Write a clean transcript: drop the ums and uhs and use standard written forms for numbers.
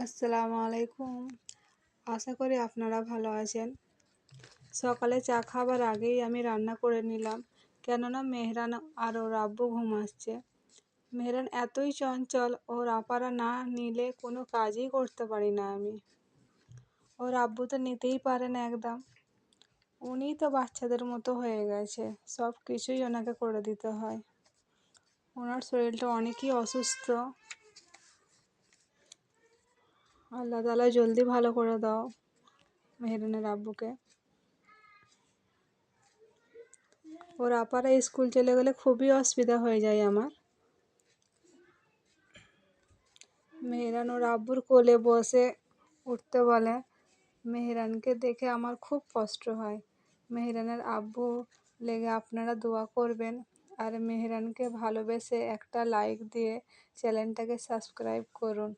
আসসালামু আলাইকুম। আশা করি আপনারা ভালো আছেন। সকালে চা খাবার আগেই আমি রান্না করে নিলাম। কেননা মেহরান আর ওর আব্বু ঘুমাচ্ছে। মেহরান এতই চঞ্চল, ওর আপারা না নিলে কোনো কাজই করতে পারি না আমি। ওর আব্বু তো নিতেই পারে না একদম। উনিই তো বাচ্চাদের মতো হয়ে গেছে। সব কিছুই ওনাকে করে দিতে হয়। ওনার শরীরটা অনেকই অসুস্থ। আল্লাহ তাআলা জলদি ভালো করে দাও মেহরানের আব্বুকে। ওর আপারা স্কুল চলে গেলে খুবই অসুবিধা হয়ে যায় আমার। মেহরান ওর আব্বুর কোলে বসে উঠতে বলে। মেহরানকে দেখে আমার খুব কষ্ট হয়। মেহরানের আব্বু লেগে আপনারা দোয়া করবেন আর মেহরানকে ভালোবেসে একটা লাইক দিয়ে চ্যানেলটাকে সাবস্ক্রাইব করুন।